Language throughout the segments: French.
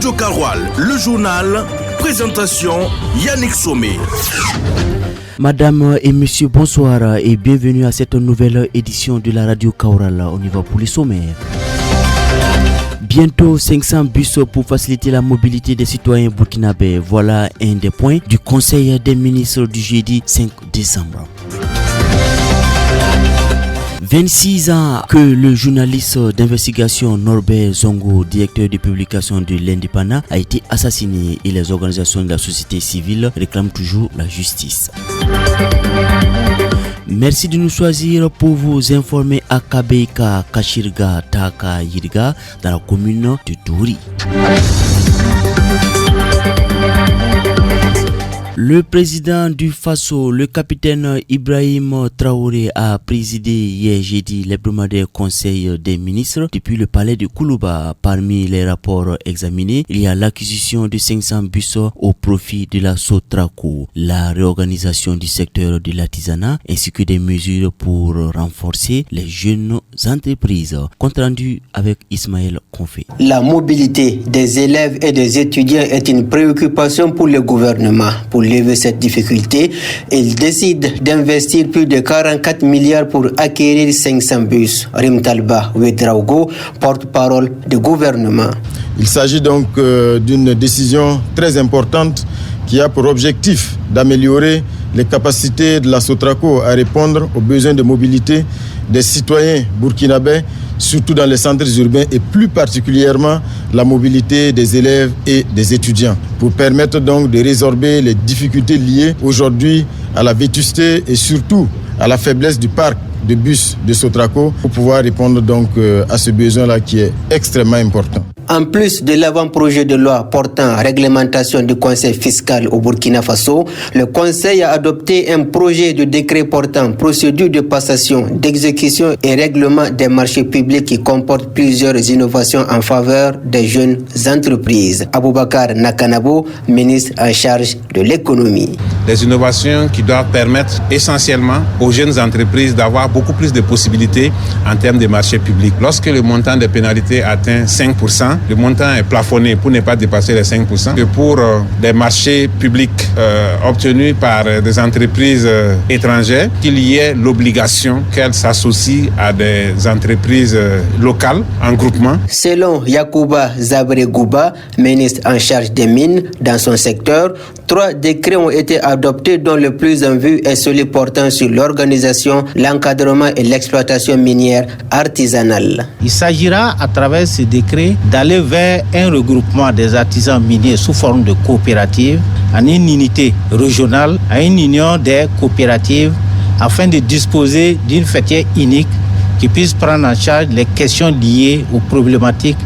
Radio Karoual, le journal, présentation Yannick Somé. Madame et monsieur, bonsoir et bienvenue à cette nouvelle édition de la Radio Karoual. On y va pour les sommaires. Bientôt 500 bus pour faciliter la mobilité des citoyens burkinabés. Voilà un des points du Conseil des ministres du jeudi 5 décembre. 26 ans que le journaliste d'investigation Norbert Zongo, directeur de publication de l'Indépendant, a été assassiné et les organisations de la société civile réclament toujours la justice. Merci de nous choisir pour vous informer à Kabeika, Kashirga, Taka, Yirga, dans la commune de Douri. Le président du Faso, le capitaine Ibrahim Traoré, a présidé hier jeudi l'hebdomadaire conseil des ministres depuis le palais de Koulouba. Parmi les rapports examinés, il y a l'acquisition de 500 bus au profit de la Sotraco, la réorganisation du secteur de l'artisanat ainsi que des mesures pour renforcer les jeunes entreprises. Compte rendu avec Ismaël Konfé. La mobilité des élèves et des étudiants est une préoccupation pour le gouvernement. Pour lever cette difficulté, il décide d'investir plus de 44 milliards pour acquérir 500 bus. Rim Talba Ouedraogo, porte-parole du gouvernement. Il s'agit donc d'une décision très importante qui a pour objectif d'améliorer les capacités de la Sotraco à répondre aux besoins de mobilité des citoyens burkinabés, surtout dans les centres urbains et plus particulièrement la mobilité des élèves et des étudiants, pour permettre donc de résorber les difficultés liées aujourd'hui à la vétusté et surtout à la faiblesse du parc de bus de Sotraco pour pouvoir répondre donc à ce besoin-là qui est extrêmement important. En plus de l'avant-projet de loi portant réglementation du conseil fiscal au Burkina Faso, le conseil a adopté un projet de décret portant procédure de passation, d'exécution et règlement des marchés publics qui comporte plusieurs innovations en faveur des jeunes entreprises. Aboubakar Nakanabo, ministre en charge de l'économie. Des innovations qui doivent permettre essentiellement aux jeunes entreprises d'avoir beaucoup plus de possibilités en termes de marchés publics. Lorsque le montant des pénalités atteint 5%, le montant est plafonné pour ne pas dépasser les 5%. Que pour des marchés publics obtenus par des entreprises étrangères, qu'il y ait l'obligation qu'elles s'associent à des entreprises locales en groupement. Selon Yacouba Zabregouba, ministre en charge des mines dans son secteur, 3 décrets ont été adoptés dont le plus en vue est celui portant sur l'organisation, l'encadrement et l'exploitation minière artisanale. Il s'agira à travers ces décrets d'aller vers un regroupement des artisans miniers sous forme de coopérative en une unité régionale, à une union des coopératives afin de disposer d'une fêtière unique qui puisse prendre en charge les questions liées aux problématiques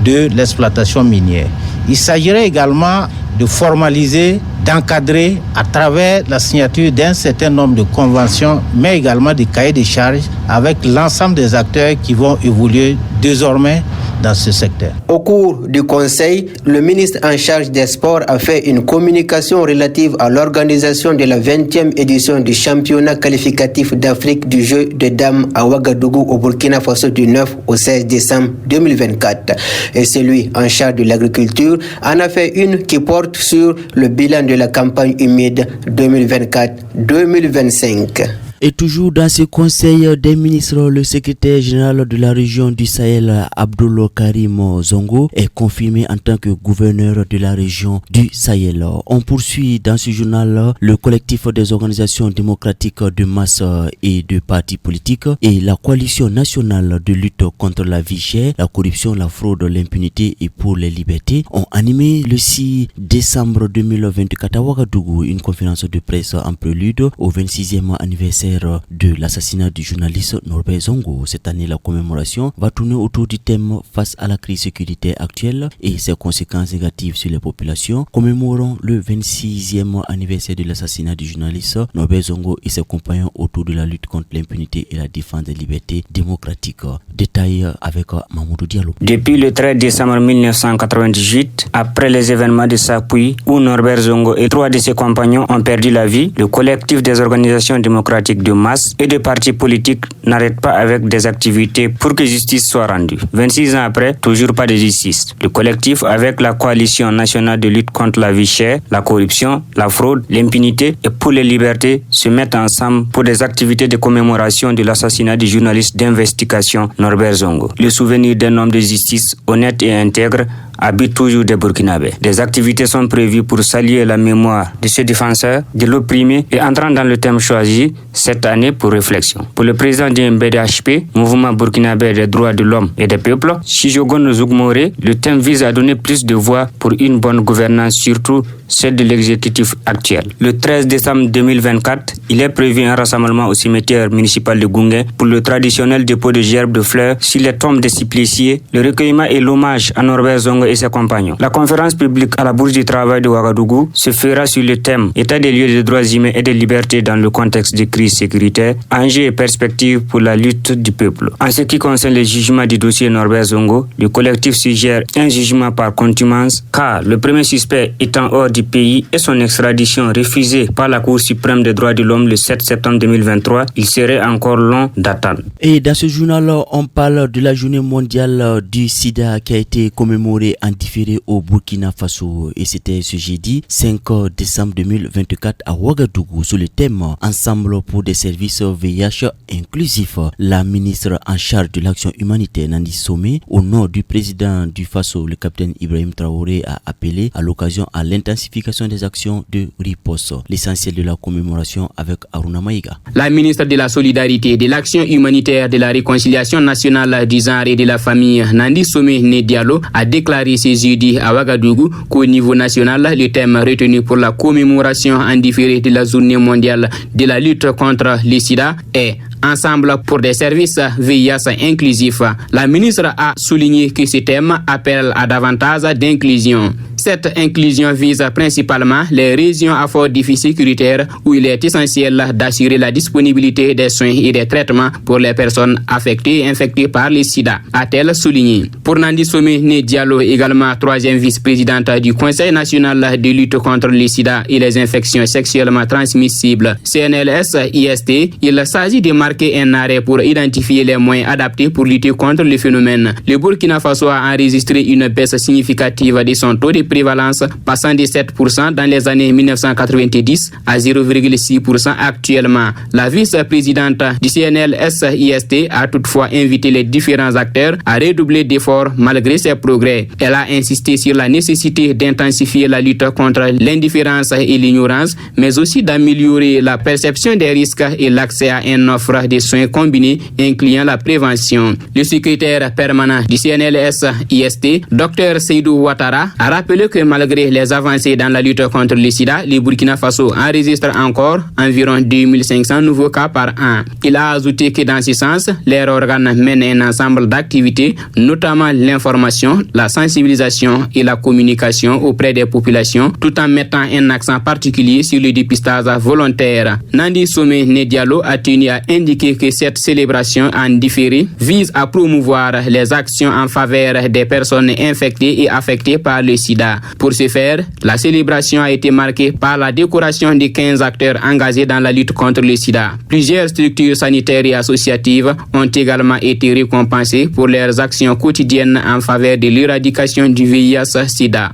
de l'exploitation minière. Il s'agirait également de formaliser, d'encadrer à travers la signature d'un certain nombre de conventions, mais également des cahiers de charges avec l'ensemble des acteurs qui vont évoluer désormais dans ce secteur. Au cours du conseil, le ministre en charge des sports a fait une communication relative à l'organisation de la 20e édition du championnat qualificatif d'Afrique du jeu de dames à Ouagadougou au Burkina Faso du 9 au 16 décembre 2024. Et celui en charge de l'agriculture en a fait une qui porte sur le bilan de la campagne humide 2024-2025. Et toujours dans ce conseil des ministres, le secrétaire général de la région du Sahel, Abdoul Karim Zongo, est confirmé en tant que gouverneur de la région du Sahel. On poursuit dans ce journal le collectif des organisations démocratiques de masse et de partis politiques et la coalition nationale de lutte contre la vie chère, la corruption, la fraude, l'impunité et pour les libertés ont animé le 6 décembre 2024 à Ouagadougou une conférence de presse en prélude au 26e anniversaire de l'assassinat du journaliste Norbert Zongo. Cette année, la commémoration va tourner autour du thème face à la crise sécuritaire actuelle et ses conséquences négatives sur les populations. Commémorons le 26e anniversaire de l'assassinat du journaliste Norbert Zongo et ses compagnons autour de la lutte contre l'impunité et la défense des libertés démocratiques. Détail avec Mamoudou Diallo. Depuis le 13 décembre 1998, après les événements de Sapuy où Norbert Zongo et 3 de ses compagnons ont perdu la vie, le collectif des organisations démocratiques de masse et de partis politiques n'arrêtent pas avec des activités pour que justice soit rendue. 26 ans après, toujours pas de justice. Le collectif, avec la coalition nationale de lutte contre la vie chère, la corruption, la fraude, l'impunité et pour les libertés, se mettent ensemble pour des activités de commémoration de l'assassinat du journaliste d'investigation Norbert Zongo. Le souvenir d'un homme de justice honnête et intègre habite toujours des Burkinabés. Des activités sont prévues pour saluer la mémoire de ce défenseur, de l'opprimé et entrant dans le thème choisi cette année pour réflexion. Pour le président du MBDHP, Mouvement Burkinabé des droits de l'homme et des peuples, Shijogon Zougmore, le thème vise à donner plus de voix pour une bonne gouvernance, surtout celle de l'exécutif actuel. Le 13 décembre 2024, il est prévu un rassemblement au cimetière municipal de Gungé pour le traditionnel dépôt de gerbes de fleurs sur les tombes des suppliciés, le recueillement et l'hommage à Norbert Zongo et ses compagnons. La conférence publique à la Bourse du Travail de Ouagadougou se fera sur le thème État des lieux des droits humains et des libertés dans le contexte de crise sécuritaire, enjeux et perspectives pour la lutte du peuple. En ce qui concerne le jugement du dossier Norbert Zongo, le collectif suggère un jugement par contumace car le premier suspect étant hors du pays et son extradition refusée par la Cour suprême des droits de l'homme le 7 septembre 2023, il serait encore long d'attendre. Et dans ce journal, on parle de la journée mondiale du sida qui a été commémorée en différé au Burkina Faso et c'était ce jeudi 5 décembre 2024 à Ouagadougou sous le thème Ensemble pour des services VIH inclusifs. La ministre en charge de l'action humanitaire Nandi Somé, au nom du président du Faso, le capitaine Ibrahim Traoré, a appelé à l'occasion à l'intensification des actions de riposte. L'essentiel de la commémoration avec Aruna Maïga. La ministre de la Solidarité, de l'Action humanitaire, de la Réconciliation nationale du genre et de la famille, Nandi Somé Diallo, a déclaré ce jeudi à Ouagadougou qu'au niveau national, le thème retenu pour la commémoration en différé de la journée mondiale de la lutte contre le sida est Ensemble pour des services VIH inclusifs. La ministre a souligné que ce thème appelle à davantage d'inclusion. Cette inclusion vise principalement les régions à fort défi sécuritaire où il est essentiel d'assurer la disponibilité des soins et des traitements pour les personnes affectées et infectées par le sida, a-t-elle souligné. Pour Nandi Somé Diallo, également troisième vice-présidente du Conseil national de lutte contre le sida et les infections sexuellement transmissibles, CNLS-IST, il s'agit de marquer un arrêt pour identifier les moyens adaptés pour lutter contre le phénomène. Le Burkina Faso a enregistré une baisse significative de son taux de prévalence, passant de 7% dans les années 1990 à 0,6% actuellement. La vice-présidente du CNLS-IST a toutefois invité les différents acteurs à redoubler d'efforts malgré ces progrès. Elle a insisté sur la nécessité d'intensifier la lutte contre l'indifférence et l'ignorance, mais aussi d'améliorer la perception des risques et l'accès à une offre de soins combinés incluant la prévention. Le secrétaire permanent du CNLS-IST, Dr Seydou Ouattara, a rappelé que malgré les avancées dans la lutte contre le sida, le Burkina Faso enregistre encore environ 2500 nouveaux cas par an. Il a ajouté que dans ce sens, les organes mènent un ensemble d'activités, notamment l'information, la sensibilisation et la communication auprès des populations, tout en mettant un accent particulier sur le dépistage volontaire. Nandi Somé Diallo a tenu à indiquer que cette célébration en différé vise à promouvoir les actions en faveur des personnes infectées et affectées par le sida. Pour ce faire, la célébration a été marquée par la décoration de 15 acteurs engagés dans la lutte contre le sida. Plusieurs structures sanitaires et associatives ont également été récompensées pour leurs actions quotidiennes en faveur de l'éradication du VIH-Sida.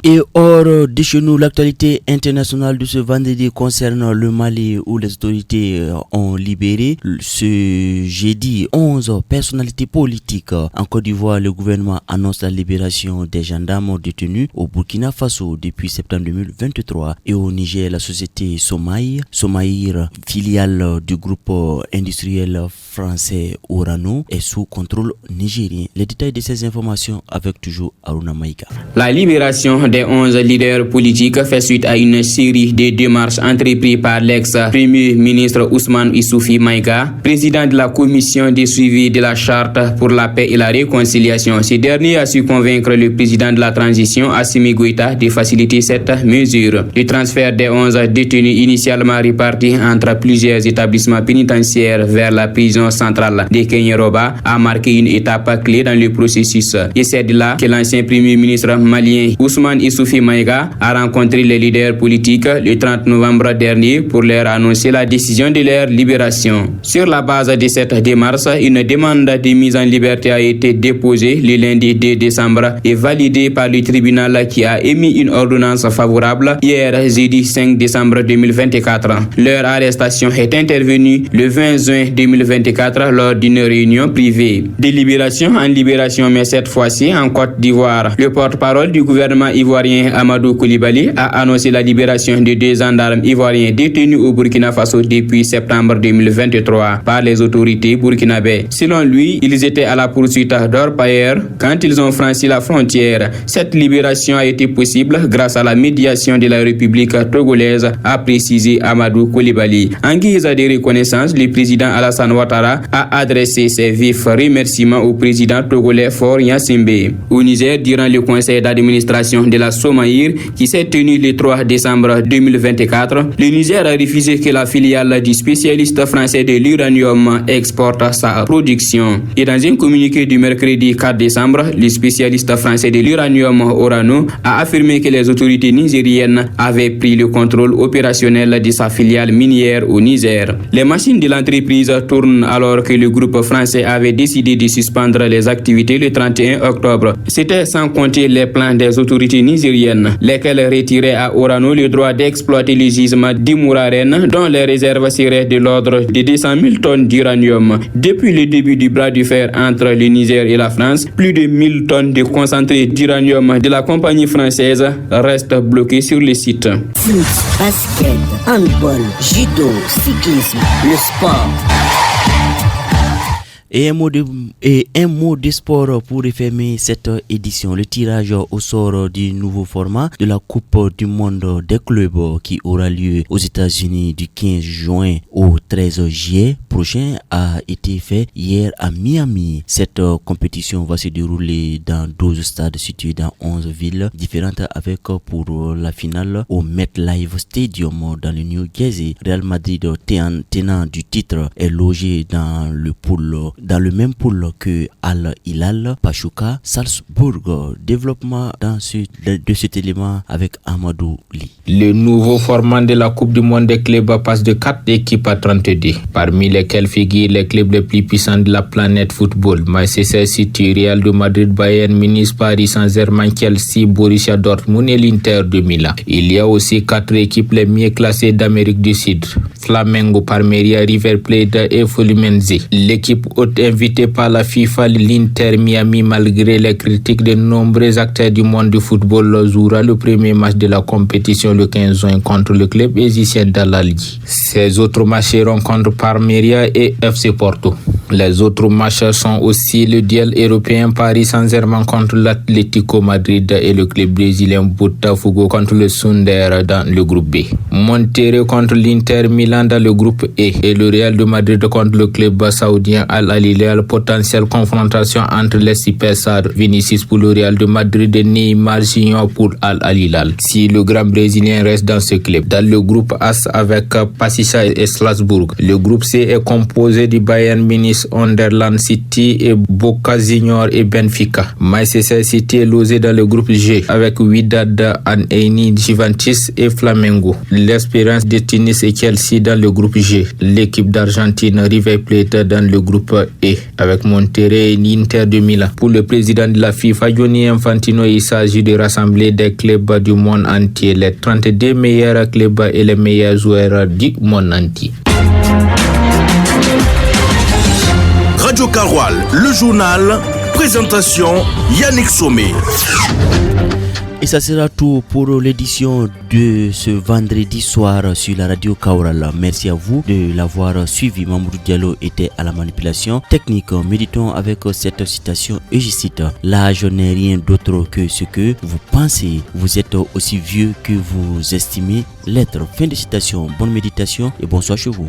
Et hors de chez nous, l'actualité internationale de ce vendredi concerne le Mali où les autorités ont libéré ce jeudi 11 personnalités politiques. En Côte d'Ivoire, le gouvernement annonce la libération des gendarmes détenus au Burkina Faso depuis septembre 2023 et au Niger, la société Somaïr, filiale du groupe industriel français Orano, est sous contrôle nigérien. Les détails de ces informations avec toujours Aruna Maïga. La libération des 11 leaders politiques fait suite à une série de démarches entreprises par l'ex-premier ministre Ousmane Issoufi Maïga, président de la commission de suivi de la charte pour la paix et la réconciliation. Ce dernier a su convaincre le président de la transition, Assimi Goïta, de faciliter cette mesure. Le transfert des 11 détenus initialement répartis entre plusieurs établissements pénitentiaires vers la prison centrale de Kenyoroba a marqué une étape clé dans le processus. Et c'est de là que l'ancien premier ministre malien Ousmane Issoufi Maïga a rencontré les leaders politiques le 30 novembre dernier pour leur annoncer la décision de leur libération. Sur la base de cette démarche, une demande de mise en liberté a été déposée le lundi 2 décembre et validée par le tribunal qui a émis une ordonnance favorable hier jeudi 5 décembre 2024. Leur arrestation est intervenue le 20 juin 2024 lors d'une réunion privée. De libération en libération, mais cette fois-ci en Côte d'Ivoire. Le porte-parole du gouvernement ivoirien Amadou Coulibaly a annoncé la libération de 2 gendarmes ivoiriens détenus au Burkina Faso depuis septembre 2023 par les autorités burkinabées. Selon lui, ils étaient à la poursuite d'orpailleurs quand ils ont franchi la frontière. Cette libération a été possible grâce à la médiation de la République togolaise, a précisé Amadou Coulibaly. En guise de reconnaissance, le président Alassane Ouattara a adressé ses vifs remerciements au président togolais Faure Gnassingbé. Au Niger, durant le conseil d'administration de la Somaïr qui s'est tenu le 3 décembre 2024, le Niger a refusé que la filiale du spécialiste français de l'uranium exporte sa production. Et dans un communiqué du mercredi 4 décembre, le spécialiste français de l'uranium Orano a affirmé que les autorités nigériennes avaient pris le contrôle opérationnel de sa filiale minière au Niger. Les machines de l'entreprise tournent alors que le groupe français avait décidé de suspendre les activités le 31 octobre. C'était sans compter les plans des autorités nigériennes, lesquelles retiraient à Orano le droit d'exploiter les gisements d'Imouraren, dont les réserves seraient de l'ordre de 200 000 tonnes d'uranium. Depuis le début du bras de fer entre le Niger et la France, plus de 1000 tonnes de concentré d'uranium de la compagnie française restent bloquées sur le site. Foot, basket, handball, judo, cyclisme, le sport. Et un mot de sport pour refermer cette édition. Le tirage au sort du nouveau format de la Coupe du Monde des clubs qui aura lieu aux États-Unis du 15 juin au 13 juillet prochain a été fait hier à Miami. Cette compétition va se dérouler dans 12 stades situés dans 11 villes différentes avec pour la finale au MetLife Stadium dans le New Jersey. Real Madrid, tenant du titre, est logé dans le même pool que Al Hilal, Pachuca, Salzbourg. Développement de cet élément avec Amadou Li. Le nouveau format de la Coupe du Monde des clubs passe de 4 équipes à 32, parmi lesquelles figurent les clubs les plus puissants de la planète football: Manchester City, Real de Madrid, Bayern Munich, Paris Saint-Germain, Chelsea, Borussia Dortmund et l'Inter de Milan. Il y a aussi 4 équipes les mieux classées d'Amérique du Sud: Flamengo, Palmeiras, River Plate et Fluminense. L'équipe haute invitée par la FIFA, l'Inter Miami, malgré les critiques de nombreux acteurs du monde du football, jouera le premier match de la compétition le 15 juin contre le club égyptien d'Al-Ahly. Ces autres matchs seront contre Palmeiras et FC Porto. Les autres matchs sont aussi le duel européen Paris Saint-Germain contre l'Atlético Madrid et le club brésilien Botafogo contre le Sunder dans le groupe B. Monterrey contre l'Inter Milan dans le groupe E et le Real de Madrid contre le club saoudien Al-Hilal. Potentielle confrontation entre les superstars Vinicius pour le Real de Madrid et Neymar Junior pour Al-Hilal. Si le grand brésilien reste dans ce club. Dans le groupe As avec Pacifica et Strasbourg. Le groupe C est composé du Bayern Munich, Sunderland City et Boca Juniors et Benfica. Manchester City est logé dans le groupe G avec Wydad, Al-Aini, Juventus et Flamengo. L'Espérance de Tunis et Chelsea dans le groupe G. L'équipe d'Argentine River Plate dans le groupe E avec Monterrey et l'Inter de Milan. Pour le président de la FIFA, Gianni Infantino, il s'agit de rassembler des clubs du monde entier, les 32 meilleurs clubs et les meilleurs joueurs du monde entier. Radio Karoual, le journal, présentation Yannick Somé. Et ça sera tout pour l'édition de ce vendredi soir sur la radio Kaoural. Merci à vous de l'avoir suivi. Mamoudou Diallo était à la manipulation technique. Méditons avec cette citation égicite. L'âge n'est rien d'autre que ce que vous pensez. Vous êtes aussi vieux que vous estimez l'être. Fin de citation. Bonne méditation et bonsoir chez vous.